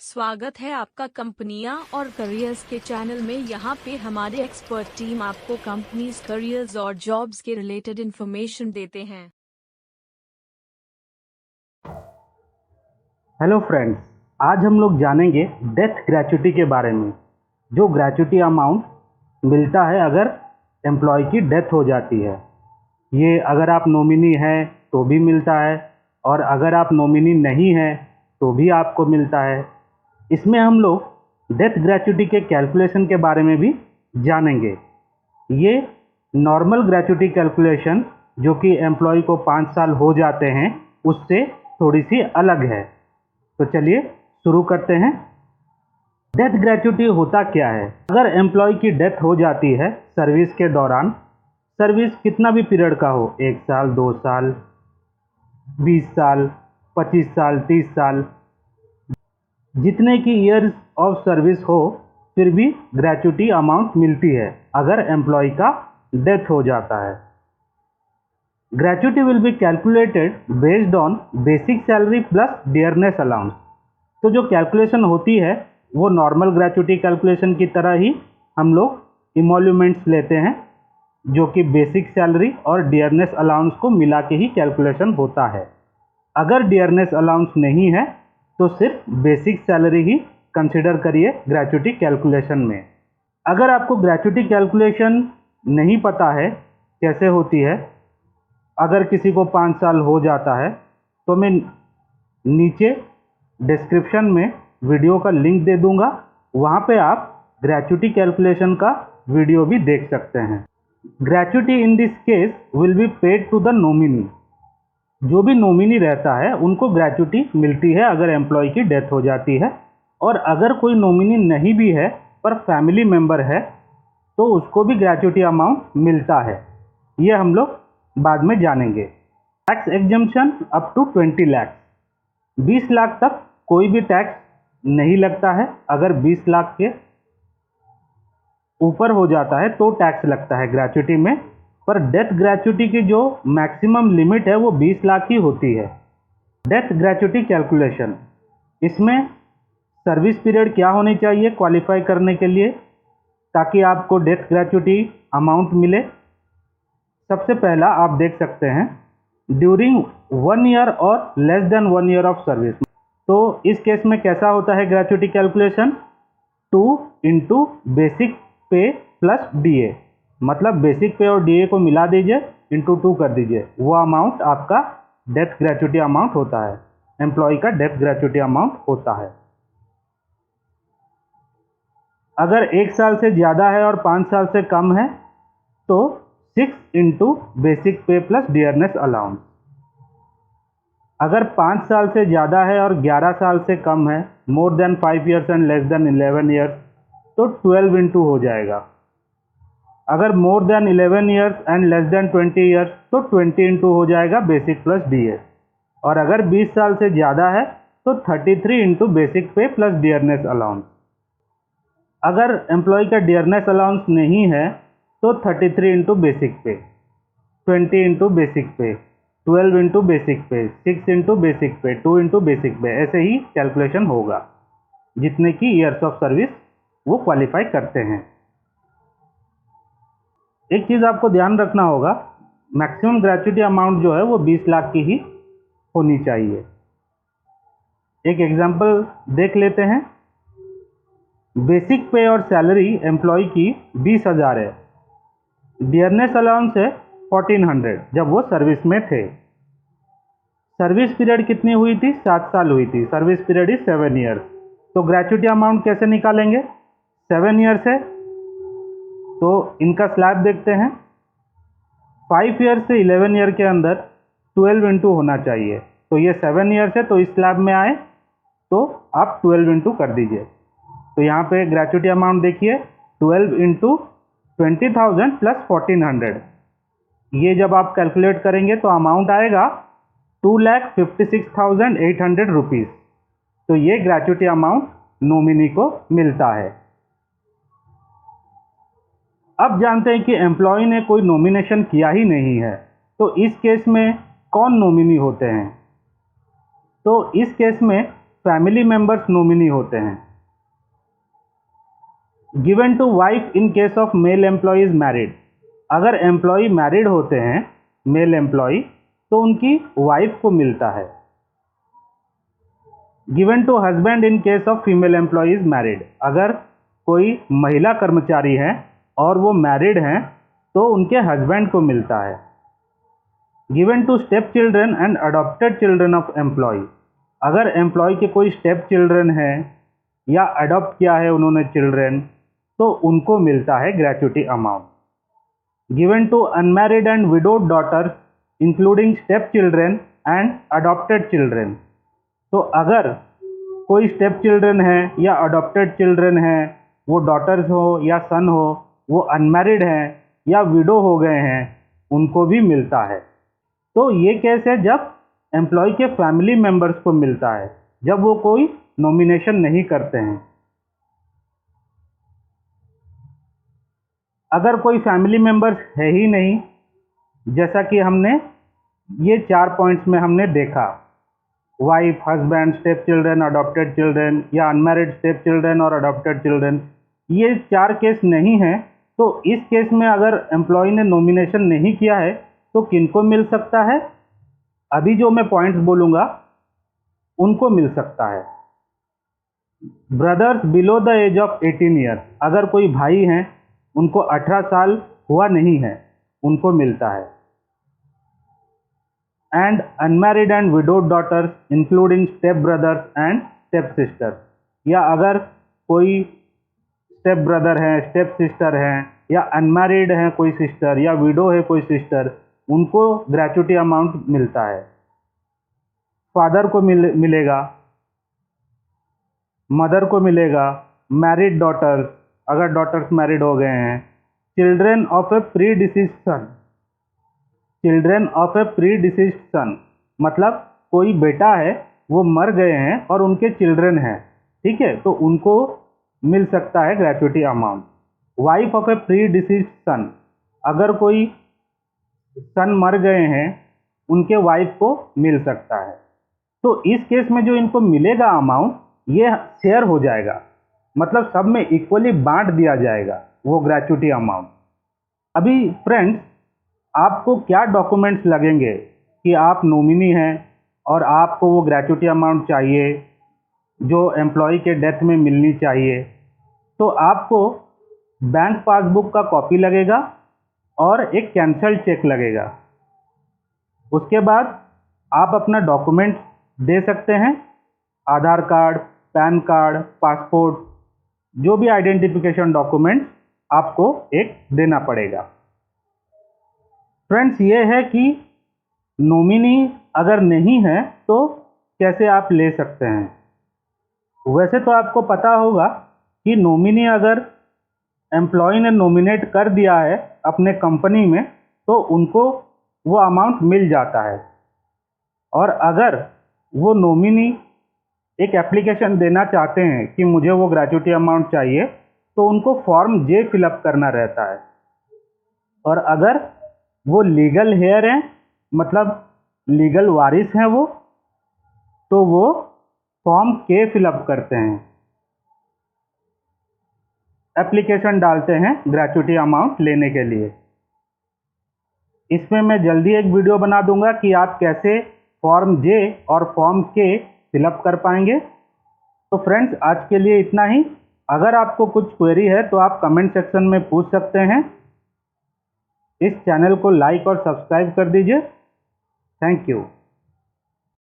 स्वागत है आपका कंपनियां और करियर्स के चैनल में। यहाँ पे हमारे एक्सपर्ट टीम आपको कंपनीज, करियर्स और जॉब्स के रिलेटेड इंफॉर्मेशन देते हैं। हेलो फ्रेंड्स, आज हम लोग जानेंगे डेथ ग्रेच्युटी के बारे में। जो ग्रेच्युटी अमाउंट मिलता है अगर एम्प्लॉय की डेथ हो जाती है। ये अगर आप नॉमिनी हैं तो भी मिलता है और अगर आप नॉमिनी नहीं हैं तो भी आपको मिलता है। इसमें हम लोग डेथ ग्रेच्युटी के कैलकुलेशन के बारे में भी जानेंगे। ये नॉर्मल ग्रेच्युटी कैलकुलेशन जो कि एम्प्लॉय को 5 साल हो जाते हैं उससे थोड़ी सी अलग है। तो चलिए शुरू करते हैं। डेथ ग्रेच्युटी होता क्या है? अगर एम्प्लॉय की डेथ हो जाती है सर्विस के दौरान, सर्विस कितना भी पीरियड का हो, 1 साल, 2 साल, 20 साल, 25 साल, 30 साल, जितने की ईयर्स ऑफ सर्विस हो, फिर भी ग्रेच्युटी अमाउंट मिलती है अगर एम्प्लॉय का डेथ हो जाता है। Gratuity will be calculated based on basic salary plus dearness allowance. तो जो कैलकुलेशन होती है वो नॉर्मल ग्रेच्युटी कैलकुलेशन की तरह ही हम लोग इमोल्यूमेंट्स लेते हैं, जो कि बेसिक सैलरी और डियरनेस अलाउंस को मिला के ही कैलकुलेशन होता है। अगर डियरनेस अलाउंस नहीं है तो सिर्फ बेसिक सैलरी ही कंसिडर करिए ग्रेच्युटी कैलकुलेशन में। अगर आपको ग्रेच्युटी कैलकुलेशन नहीं पता है कैसे होती है, अगर किसी को 5 साल हो जाता है तो मैं नीचे डिस्क्रिप्शन में वीडियो का लिंक दे दूंगा, वहाँ पे आप ग्रेच्युटी कैलकुलेशन का वीडियो भी देख सकते हैं। Gratuity in this case will be paid to the nominee. जो भी नॉमिनी रहता है उनको ग्रेच्युटी मिलती है अगर एम्प्लॉय की डेथ हो जाती है, और अगर कोई नॉमिनी नहीं भी है पर फैमिली मेम्बर है तो उसको भी ग्रेच्युटी अमाउंट मिलता है। ये हम लोग बाद में जानेंगे। Tax exemption up to 20 lakh. 20 lakh तक कोई भी टैक्स नहीं लगता है। अगर 20 लाख के ऊपर हो जाता है तो टैक्स लगता है ग्रेच्युटी में, पर डेथ ग्रेच्युटी की जो मैक्सिमम लिमिट है वो 20 लाख ही होती है। डेथ ग्रेच्युटी कैलकुलेशन, इसमें सर्विस पीरियड क्या होनी चाहिए क्वालिफाई करने के लिए ताकि आपको डेथ ग्रेच्युटी अमाउंट मिले? सबसे पहला आप देख सकते हैं ड्यूरिंग 1 ईयर और less than 1 year of service. तो इस केस में कैसा होता है ग्रेच्युटी कैलकुलेशन? 2 इंटू बेसिक पे प्लस डीए, मतलब बेसिक पे और डीए को मिला दीजिए, इंटू 2 कर दीजिए, वो अमाउंट आपका डेथ ग्रेच्युटी अमाउंट होता है, एम्प्लॉय का डेथ ग्रेच्युटी अमाउंट होता है। अगर 1 साल से ज़्यादा है और 5 साल से कम है तो 6 इंटू बेसिक पे प्लस डियरनेस अलाउंस। अगर 5 साल से ज़्यादा है और 11 साल से कम है, more than 5 years and less than 11 years, तो 12 इंटू हो जाएगा। अगर more than 11 years and less than 20 years तो 20 इंटू हो जाएगा बेसिक प्लस डीए। और अगर 20 साल से ज़्यादा है तो 33 इंटू बेसिक पे प्लस डियरनेस अलाउंस। अगर एम्प्लॉय का डियरनेस अलाउंस नहीं है तो 33 इंटू बेसिक पे, 20 इंटू बेसिक पे, 12 इंटू बेसिक पे, 6 इंटू बेसिक पे, 2 इंटू बेसिक पे, ऐसे ही कैलकुलेशन होगा जितने की ईयर्स ऑफ सर्विस वो क्वालिफाई करते हैं। एक चीज़ आपको ध्यान रखना होगा, मैक्सिमम ग्रेच्युटी अमाउंट जो है वो 20 लाख की ही होनी चाहिए। एक एग्जांपल देख लेते हैं। बेसिक पे और सैलरी एम्प्लॉय की 20,000 है, डियरनेस अलाउंस है 1400 जब वो सर्विस में थे। सर्विस पीरियड कितनी हुई थी? 7 साल हुई थी। Service period is 7 years. तो ग्रेच्युटी अमाउंट कैसे निकालेंगे? 7 ईयर्स है तो इनका स्लैब देखते हैं। 5 ईयर से 11 ईयर के अंदर 12 इंटू होना चाहिए। तो ये 7 ईयर्स है तो इस स्लैब में आए तो आप 12 इंटू कर दीजिए। तो यहाँ पे ग्रेच्युटी अमाउंट देखिए 12 इंटू 20,000 प्लस 1400। ये जब आप कैलकुलेट करेंगे तो अमाउंट आएगा 2,56,800 रुपीज़। तो ये ग्रेच्युटी अमाउंट नॉमिनी को मिलता है। अब जानते हैं कि एम्प्लॉय ने कोई नॉमिनेशन किया ही नहीं है, तो इस केस में कौन नॉमिनी होते हैं? तो इस केस में फैमिली मेंबर्स नॉमिनी होते हैं। Given to wife in case of male employee is married, अगर एम्प्लॉय मैरिड होते हैं मेल एम्प्लॉय तो उनकी वाइफ को मिलता है। Given to husband in case of female employee is married, अगर कोई महिला कर्मचारी है और वो मैरिड हैं तो उनके हस्बैंड को मिलता है। Given to step children and adopted children of employee, अगर एम्प्लॉय के कोई स्टेप चिल्ड्रन है या अडॉप्ट किया है उन्होंने चिल्ड्रन तो उनको मिलता है gratuity amount. Given to unmarried and widowed daughters including step children and adopted children, तो अगर कोई स्टेप चिल्ड्रन है या अडॉप्टेड चिल्ड्रन है, वो डॉटर्स हो या सन हो, वो अनमैरिड हैं या विडो हो गए हैं, उनको भी मिलता है। तो ये केस है जब एम्प्लॉय के फैमिली मेंबर्स को मिलता है, जब वो कोई नॉमिनेशन नहीं करते हैं। अगर कोई फैमिली मेंबर्स है ही नहीं, जैसा कि हमने ये 4 पॉइंट्स में हमने देखा, wife, husband, step children, adopted children या अनमैरिड स्टेप चिल्ड्रन और अडॉप्टेड चिल्ड्रन, ये 4 केस नहीं हैं, तो इस केस में अगर एम्प्लॉय ने नॉमिनेशन नहीं किया है तो किनको मिल सकता है? अभी जो मैं पॉइंट्स बोलूँगा उनको मिल सकता है। Brothers below the age of 18 years, अगर कोई भाई हैं उनको 18 साल हुआ नहीं है, उनको मिलता है। And unmarried and widowed daughters including step brothers and step sister, या अगर कोई स्टेप ब्रदर हैं, स्टेप सिस्टर हैं या अनमैरिड हैं कोई सिस्टर या विडो है कोई सिस्टर, उनको ग्रेच्युटी अमाउंट मिलता है। फादर को मिलेगा, मदर को मिलेगा, मैरिड डॉटर्स, अगर डॉटर्स मैरिड हो गए हैं, children of a predeceased son, children of a predeceased son मतलब कोई बेटा है वो मर गए हैं और उनके चिल्ड्रन हैं, ठीक है, तो उनको मिल सकता है gratuity amount. Wife of a predeceased son, अगर कोई सन मर गए हैं उनके वाइफ को मिल सकता है। तो इस केस में जो इनको मिलेगा अमाउंट ये शेयर हो जाएगा, मतलब सब में इक्वली बांट दिया जाएगा वो ग्रेच्युटी अमाउंट। अभी फ्रेंड्स, आपको क्या डॉक्यूमेंट्स लगेंगे कि आप नॉमिनी हैं और आपको वो ग्रेच्युटी अमाउंट चाहिए जो एम्प्लॉय के डेथ में मिलनी चाहिए? तो आपको बैंक पासबुक का कॉपी लगेगा और एक कैंसल चेक लगेगा। उसके बाद आप अपना डॉक्यूमेंट दे सकते हैं, आधार कार्ड, पैन कार्ड, पासपोर्ट, जो भी आइडेंटिफिकेशन डॉक्यूमेंट आपको एक देना पड़ेगा। फ्रेंड्स, ये है कि नॉमिनी अगर नहीं है तो कैसे आप ले सकते हैं। वैसे तो आपको पता होगा कि नॉमिनी अगर एम्प्लॉय ने नॉमिनेट कर दिया है अपने कंपनी में तो उनको वो अमाउंट मिल जाता है, और अगर वो नॉमिनी एक एप्लीकेशन देना चाहते हैं कि मुझे वो ग्रेच्युटी अमाउंट चाहिए तो उनको फॉर्म जे फिलअप करना रहता है, और अगर वो लीगल हेयर हैं मतलब लीगल वारिस हैं वो, तो वो फॉर्म के फिलअप करते हैं, एप्लीकेशन डालते हैं ग्रेच्युटी अमाउंट लेने के लिए। इसमें मैं जल्दी एक वीडियो बना दूंगा कि आप कैसे फॉर्म जे और फॉर्म के फिलअप कर पाएंगे। तो फ्रेंड्स, आज के लिए इतना ही। अगर आपको कुछ क्वेरी है तो आप कमेंट सेक्शन में पूछ सकते हैं। इस चैनल को लाइक और सब्सक्राइब कर दीजिए। Thank you.